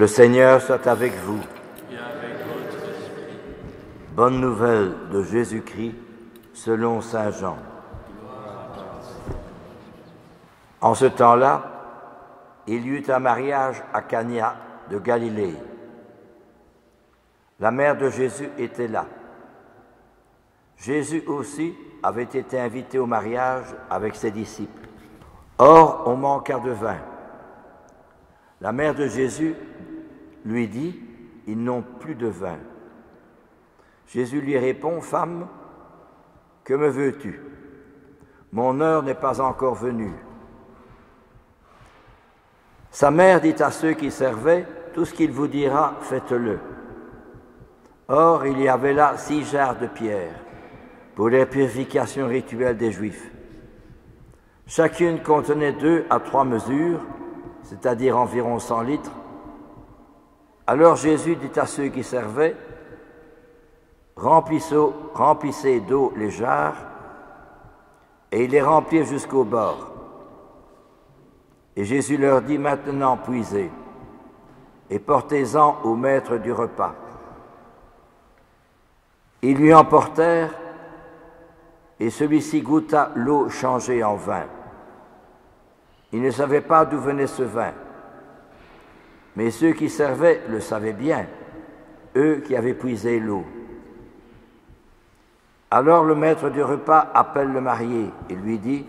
Le Seigneur soit avec vous. Et avec votre esprit. Bonne nouvelle de Jésus-Christ selon saint Jean. En ce temps-là, il y eut un mariage à Cana de Galilée. La mère de Jésus était là. Jésus aussi avait été invité au mariage avec ses disciples. Or, on manqua de vin. La mère de Jésus lui dit, « Ils n'ont plus de vin. » Jésus lui répond, « Femme, que me veux-tu? Mon heure n'est pas encore venue. » Sa mère dit à ceux qui servaient, « Tout ce qu'il vous dira, faites-le. » Or, il y avait là 6 jarres de pierre pour les purifications rituelles des Juifs. Chacune contenait 2 à 3 mesures, c'est-à-dire environ 100 litres. Alors Jésus dit à ceux qui servaient, « Remplissez d'eau les jarres, et ils les remplirent jusqu'au bord. Et Jésus leur dit, « Maintenant puisez, et portez-en au maître du repas. » Ils lui emportèrent, et celui-ci goûta l'eau changée en vin. Il ne savait pas d'où venait ce vin, mais ceux qui servaient le savaient bien, eux qui avaient puisé l'eau. Alors le maître du repas appelle le marié et lui dit,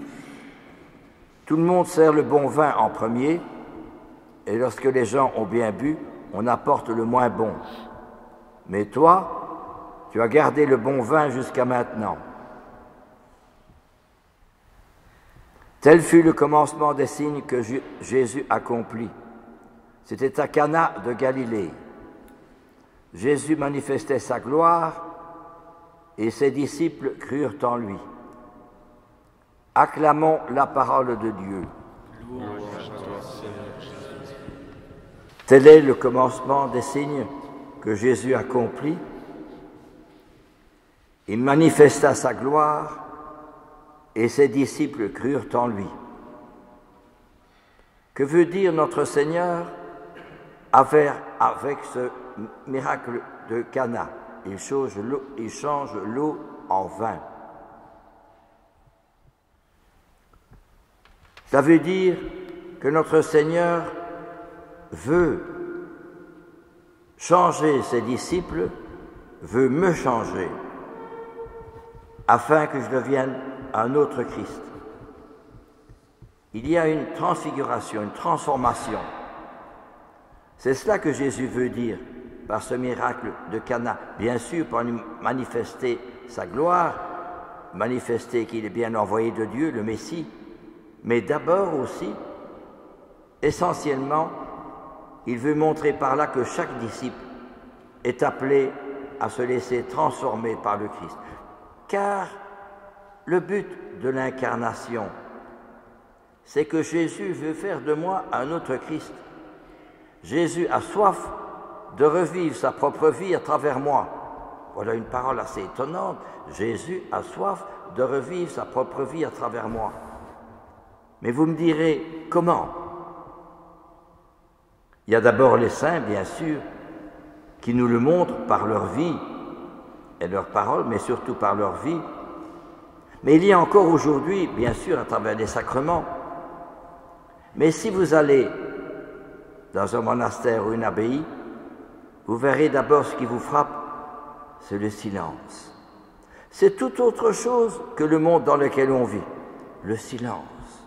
« Tout le monde sert le bon vin en premier, et lorsque les gens ont bien bu, on apporte le moins bon. Mais toi, tu as gardé le bon vin jusqu'à maintenant. » Tel fut le commencement des signes que Jésus accomplit. C'était à Cana de Galilée. Jésus manifestait sa gloire et ses disciples crurent en lui. Acclamons la parole de Dieu. Louange à toi, Seigneur Jésus. Tel est le commencement des signes que Jésus accomplit. Il manifesta sa gloire et ses disciples crurent en lui. Que veut dire notre Seigneur avec ce miracle de Cana? Il change l'eau en vin. Ça veut dire que notre Seigneur veut changer ses disciples, veut me changer, afin que je devienne un autre Christ. Il y a une transfiguration, une transformation. C'est cela que Jésus veut dire par ce miracle de Cana. Bien sûr, pour manifester sa gloire, manifester qu'il est bien envoyé de Dieu, le Messie, mais d'abord aussi, essentiellement, il veut montrer par là que chaque disciple est appelé à se laisser transformer par le Christ. Car le but de l'incarnation, c'est que Jésus veut faire de moi un autre Christ. Jésus a soif de revivre sa propre vie à travers moi. Voilà une parole assez étonnante. Jésus a soif de revivre sa propre vie à travers moi. Mais vous me direz, comment? Il y a d'abord les saints, bien sûr, qui nous le montrent par leur vie et leurs paroles, mais surtout par leur vie. Mais il y a encore aujourd'hui, bien sûr, à travers les sacrements. Mais si vous allez dans un monastère ou une abbaye, vous verrez d'abord ce qui vous frappe, c'est le silence. C'est tout autre chose que le monde dans lequel on vit, le silence.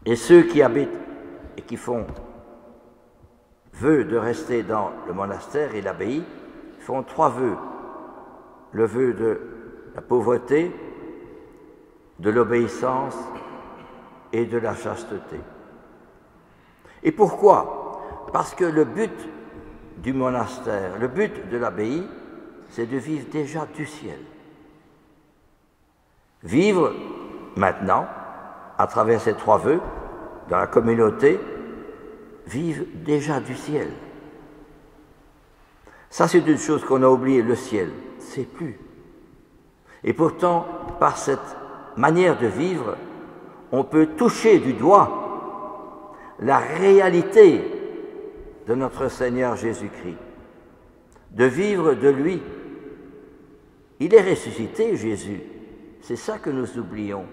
Et ceux qui habitent et qui font vœu de rester dans le monastère et l'abbaye font 3 vœux. Le vœu de la pauvreté, de l'obéissance et de la chasteté. Et pourquoi? Parce que le but du monastère, le but de l'abbaye, c'est de vivre déjà du ciel. Vivre maintenant, à travers ces 3 vœux, dans la communauté, vivre déjà du ciel. Ça, c'est une chose qu'on a oubliée, le ciel. C'est plus. Et pourtant, par cette manière de vivre, on peut toucher du doigt la réalité de notre Seigneur Jésus-Christ, de vivre de lui. Il est ressuscité, Jésus. C'est ça que nous oublions.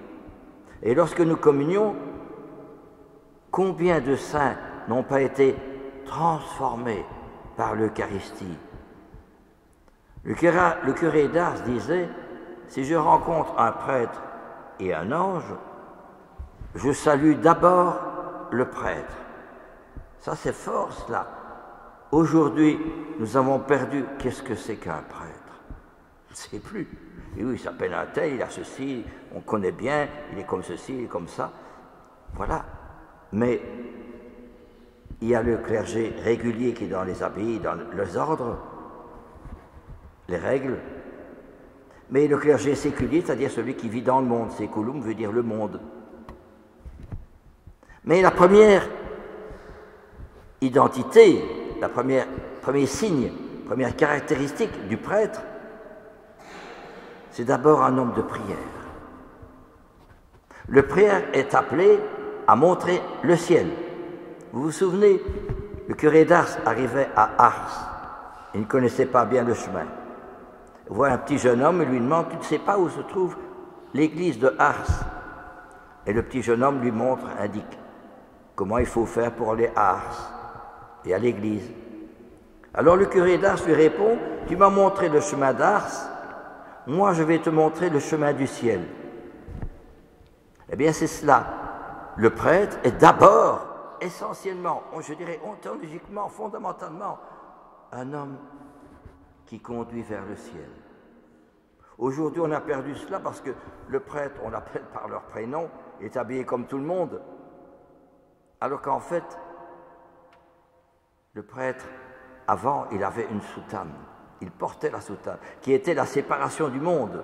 Et lorsque nous communions, combien de saints n'ont pas été transformés par l'Eucharistie? Le curé d'Ars disait, si je rencontre un prêtre et un ange, je salue d'abord le prêtre. Ça, c'est fort, cela. Aujourd'hui, nous avons perdu. Qu'est-ce que c'est qu'un prêtre? Je ne sais plus. Et oui, il s'appelle un tel, il a ceci, on connaît bien, il est comme ceci, il est comme ça. Voilà. Mais il y a le clergé régulier qui est dans les abbayes, dans les ordres, les règles. Mais le clergé séculier, c'est-à-dire celui qui vit dans le monde, séculum veut dire le monde. Mais la première identité, premier signe, première caractéristique du prêtre, c'est d'abord un homme de prière. Le prêtre est appelé à montrer le ciel. Vous vous souvenez, le curé d'Ars arrivait à Ars. Il ne connaissait pas bien le chemin. Il voit un petit jeune homme et lui demande « Tu ne sais pas où se trouve l'église de Ars ?» Et le petit jeune homme lui montre, indique comment il faut faire pour aller à Ars et à l'église. Alors le curé d'Ars lui répond « Tu m'as montré le chemin d'Ars, moi je vais te montrer le chemin du ciel. » Eh bien c'est cela. Le prêtre est d'abord, essentiellement, je dirais ontologiquement, fondamentalement, un homme qui conduit vers le ciel. Aujourd'hui, on a perdu cela parce que le prêtre, on l'appelle par leur prénom, est habillé comme tout le monde. Alors qu'en fait, le prêtre, avant, il avait une soutane. Il portait la soutane, qui était la séparation du monde.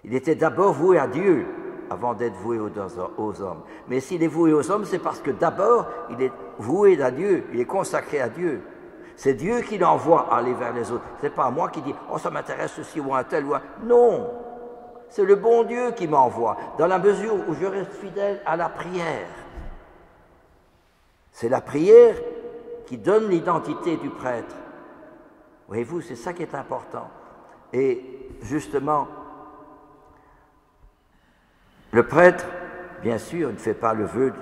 Il était d'abord voué à Dieu, avant d'être voué aux hommes. Mais s'il est voué aux hommes, c'est parce que d'abord, il est voué à Dieu, il est consacré à Dieu. C'est Dieu qui l'envoie aller vers les autres. Ce n'est pas moi qui dis « Oh, ça m'intéresse ceci ou un tel ou un... » Non, c'est le bon Dieu qui m'envoie, dans la mesure où je reste fidèle à la prière. C'est la prière qui donne l'identité du prêtre. Voyez-vous, c'est ça qui est important. Et justement, le prêtre, bien sûr, ne fait pas le vœu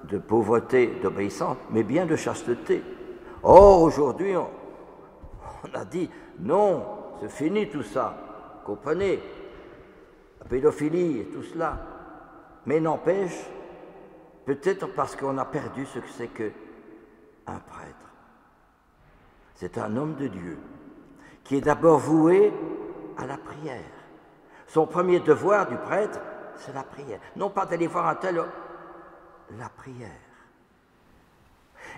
de pauvreté, d'obéissance, mais bien de chasteté. Or, aujourd'hui, on a dit, non, c'est fini tout ça, comprenez, la pédophilie et tout cela. Mais n'empêche, peut-être parce qu'on a perdu ce que c'est qu'un prêtre. C'est un homme de Dieu qui est d'abord voué à la prière. Son premier devoir du prêtre, c'est la prière. Non pas d'aller voir un tel, la prière.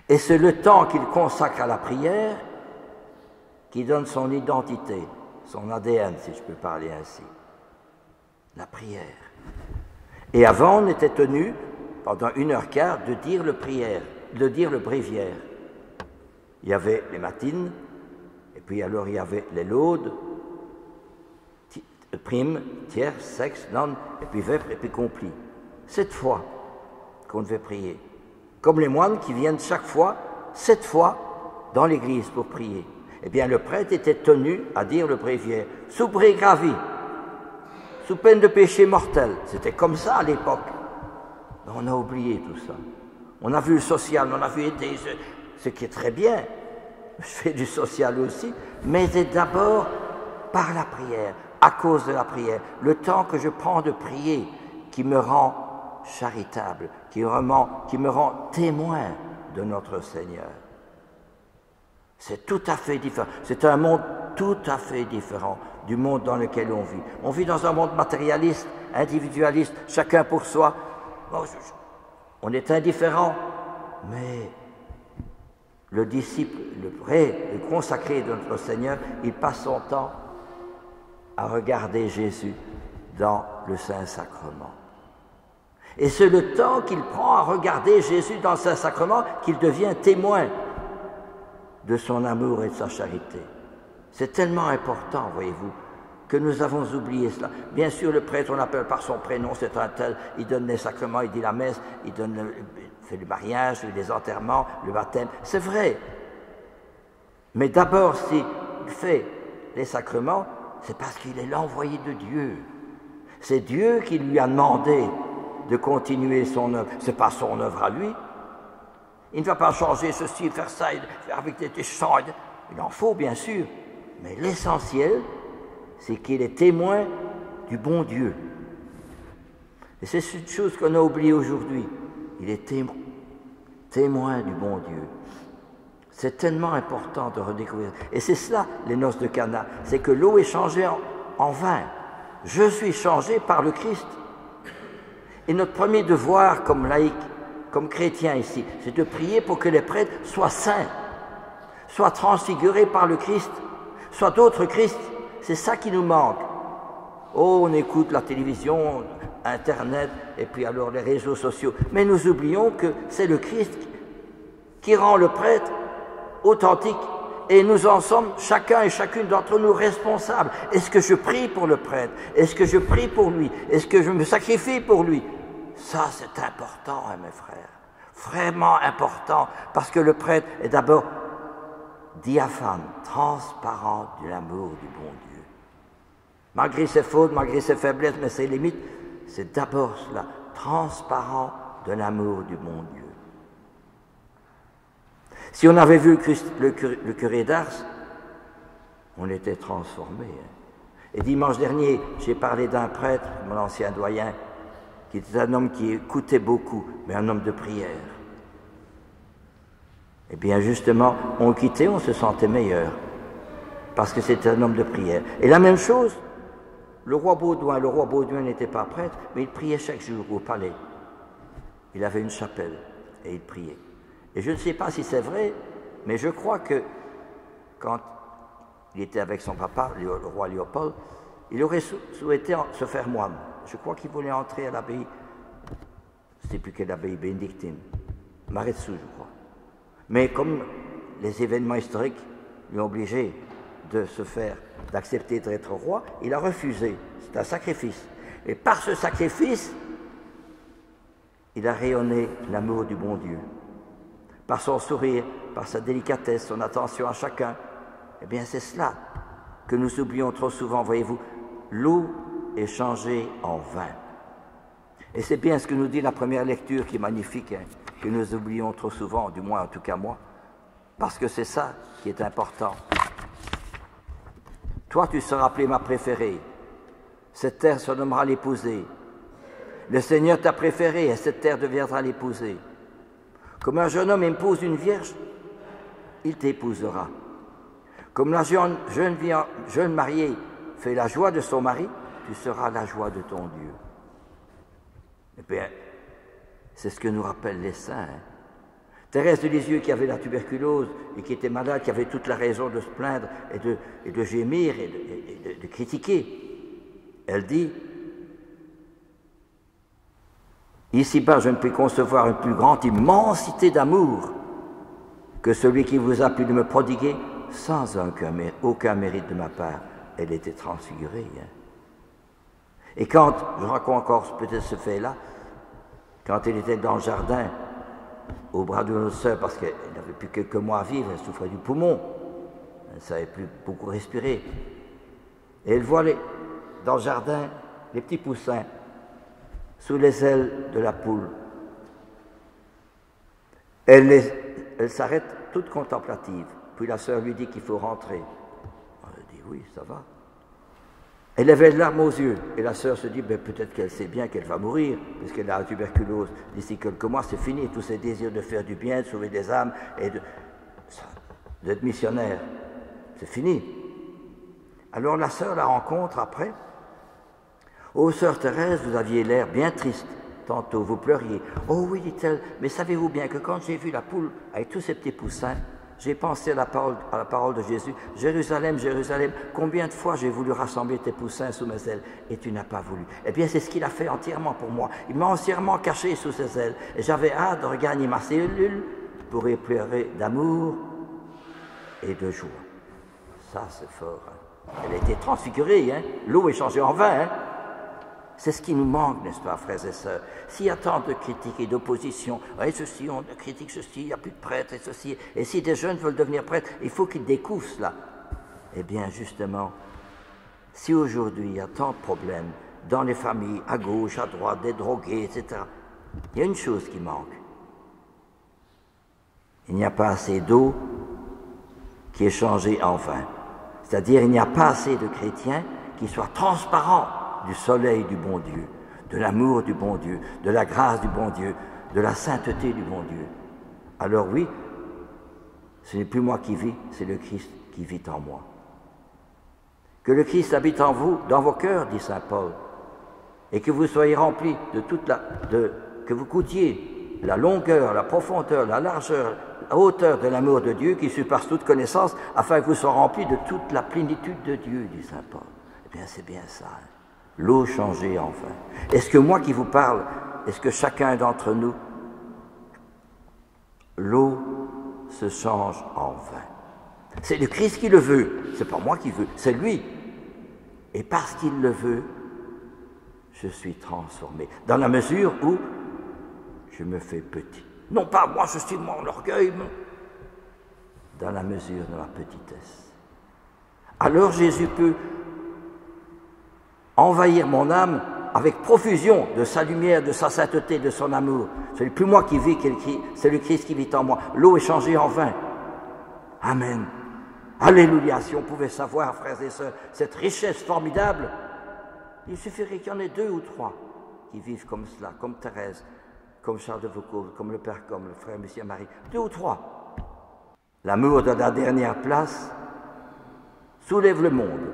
Et c'est le temps qu'il consacre à la prière qui donne son identité, son ADN, si je peux parler ainsi. La prière. Et avant, on était tenu, pendant 1h15, de dire le bréviaire. Il y avait les matines, et puis alors il y avait les laudes, prime, tierce, sexe, non, et puis vêpres, et puis complis. 7 fois qu'on devait prier. Comme les moines qui viennent chaque fois, 7 fois, dans l'église pour prier. Eh bien, le prêtre était tenu à dire le bréviaire, sous bré gravi, sous peine de péché mortel. C'était comme ça à l'époque. On a oublié tout ça. On a vu le social, on a vu aider, ce qui est très bien. Je fais du social aussi, mais c'est d'abord par la prière, à cause de la prière. Le temps que je prends de prier qui me rend charitable, qui me rend témoin de notre Seigneur. C'est tout à fait différent. C'est un monde tout à fait différent du monde dans lequel on vit. On vit dans un monde matérialiste, individualiste, chacun pour soi. Bon, on est indifférent, mais le disciple, le vrai, le consacré de notre Seigneur, il passe son temps à regarder Jésus dans le Saint-Sacrement. Et c'est le temps qu'il prend à regarder Jésus dans le Saint-Sacrement qu'il devient témoin de son amour et de sa charité. C'est tellement important, voyez-vous. que nous avons oublié cela. Bien sûr, le prêtre, on l'appelle par son prénom, c'est un tel, il donne les sacrements, il dit la messe, il fait le mariage, les enterrements, le baptême, c'est vrai. Mais d'abord, s'il fait les sacrements, c'est parce qu'il est l'envoyé de Dieu. C'est Dieu qui lui a demandé de continuer son œuvre. Ce n'est pas son œuvre à lui. Il ne va pas changer ceci, faire ça, avec des chants. Il en faut, bien sûr. Mais l'essentiel, c'est qu'il est témoin du bon Dieu. Et c'est une chose qu'on a oubliée aujourd'hui. Il est témoin du bon Dieu. C'est tellement important de redécouvrir. Et c'est cela, les noces de Cana. C'est que l'eau est changée en vin. Je suis changé par le Christ. Et notre premier devoir comme laïcs, comme chrétiens ici, c'est de prier pour que les prêtres soient saints, soient transfigurés par le Christ, soient d'autres Christ. C'est ça qui nous manque. Oh, on écoute la télévision, Internet, et puis alors les réseaux sociaux. Mais nous oublions que c'est le Christ qui rend le prêtre authentique. Et nous en sommes, chacun et chacune d'entre nous, responsables. Est-ce que je prie pour le prêtre? Est-ce que je prie pour lui? Est-ce que je me sacrifie pour lui? Ça, c'est important, hein, mes frères. Vraiment important. Parce que le prêtre est d'abord diaphane, transparent de l'amour du bon Dieu. Malgré ses fautes, malgré ses faiblesses, mais ses limites, c'est d'abord cela, transparent de l'amour du bon Dieu. Si on avait vu le curé d'Ars, on était transformé. Et dimanche dernier, j'ai parlé d'un prêtre, mon ancien doyen, qui était un homme qui écoutait beaucoup, mais un homme de prière. Et bien justement, on le quittait, on se sentait meilleur, parce que c'était un homme de prière. Et la même chose, le roi Baudouin n'était pas prêtre, mais il priait chaque jour au palais. Il avait une chapelle et il priait. Et je ne sais pas si c'est vrai, mais je crois que quand il était avec son papa, le roi Léopold, il aurait souhaité se faire moine. Je crois qu'il voulait entrer à l'abbaye, je ne sais plus quelle abbaye, bénédictine, Maretsu, je crois. Mais comme les événements historiques lui ont obligé d'accepter d'être roi, il a refusé. C'est un sacrifice. Et par ce sacrifice, il a rayonné l'amour du bon Dieu. Par son sourire, par sa délicatesse, son attention à chacun. Eh bien, c'est cela que nous oublions trop souvent, voyez-vous. L'eau est changée en vin. Et c'est bien ce que nous dit la première lecture qui est magnifique, hein, que nous oublions trop souvent, du moins en tout cas moi, parce que c'est ça qui est important. Toi, tu seras appelée ma préférée. Cette terre se nommera l'épousée. Le Seigneur t'a préférée et cette terre deviendra l'épousée. Comme un jeune homme épouse une vierge, il t'épousera. Comme la jeune mariée fait la joie de son mari, tu seras la joie de ton Dieu. Eh bien, c'est ce que nous rappellent les saints. Hein. Thérèse de Lisieux, qui avait la tuberculose et qui était malade, qui avait toute la raison de se plaindre et de gémir et de critiquer, elle dit: ici-bas, je ne puis concevoir une plus grande immensité d'amour que celui qui vous a pu me prodiguer sans aucun mérite de ma part. Elle était transfigurée. Hein. Et quand, je raconte encore peut-être ce fait-là, quand elle était dans le jardin, au bras de notre sœur, parce qu'elle n'avait plus quelques mois à vivre, elle souffrait du poumon, elle ne savait plus beaucoup respirer. Et elle voit dans le jardin les petits poussins sous les ailes de la poule. Elle s'arrête toute contemplative. Puis la sœur lui dit qu'il faut rentrer. Elle dit oui, ça va. Elle avait les larmes aux yeux. Et la sœur se dit, ben, peut-être qu'elle sait bien qu'elle va mourir, puisqu'elle a la tuberculose. D'ici quelques mois, c'est fini. Tous ses désirs de faire du bien, de sauver des âmes et d'être missionnaire. C'est fini. Alors la sœur la rencontre après. Oh, sœur Thérèse, vous aviez l'air bien triste. Tantôt, vous pleuriez. Oh oui, dit-elle, mais savez-vous bien que quand j'ai vu la poule avec tous ces petits poussins, j'ai pensé à la parole de Jésus. Jérusalem, Jérusalem, combien de fois j'ai voulu rassembler tes poussins sous mes ailes et tu n'as pas voulu. Eh bien, c'est ce qu'il a fait entièrement pour moi. Il m'a entièrement caché sous ses ailes. Et j'avais hâte de regagner ma cellule pour y pleurer d'amour et de joie. Ça, c'est fort. Hein. Elle a été transfigurée, hein? L'eau est changée en vin. Hein? C'est ce qui nous manque, n'est-ce pas, frères et sœurs? S'il y a tant de critiques et d'opposition, ouais, ceci, on critique ceci, il n'y a plus de prêtres et ceci, et si des jeunes veulent devenir prêtres, il faut qu'ils découvrent cela. Eh bien, justement, si aujourd'hui il y a tant de problèmes dans les familles, à gauche, à droite, des drogués, etc., il y a une chose qui manque. Il n'y a pas assez d'eau qui est changée en vin. C'est-à-dire, il n'y a pas assez de chrétiens qui soient transparents du soleil du bon Dieu, de l'amour du bon Dieu, de la grâce du bon Dieu, de la sainteté du bon Dieu. Alors oui, ce n'est plus moi qui vis, c'est le Christ qui vit en moi. Que le Christ habite en vous, dans vos cœurs, dit saint Paul, et que vous soyez remplis de que vous goûtiez la longueur, la profondeur, la largeur, la hauteur de l'amour de Dieu qui surpasse toute connaissance, afin que vous soyez remplis de toute la plénitude de Dieu, dit saint Paul. Eh bien, c'est bien ça. Hein. L'eau changée en vin. Est-ce que moi qui vous parle, est-ce que chacun d'entre nous, l'eau se change en vin? C'est le Christ qui le veut, c'est pas moi qui veux, c'est lui. Et parce qu'il le veut, je suis transformé, dans la mesure où je me fais petit. Non pas moi, je suis mon orgueil, mais dans la mesure de ma petitesse. Alors Jésus peut envahir mon âme avec profusion de sa lumière, de sa sainteté, de son amour. Ce n'est plus moi qui vis, c'est le Christ qui vit en moi. L'eau est changée en vin. Amen. Alléluia. Si on pouvait savoir, frères et sœurs, cette richesse formidable, il suffirait qu'il y en ait 2 ou 3 qui vivent comme cela, comme Thérèse, comme Charles de Foucault, comme le Père, comme le frère Monsieur Marie. 2 ou 3. L'amour de la dernière place soulève le monde.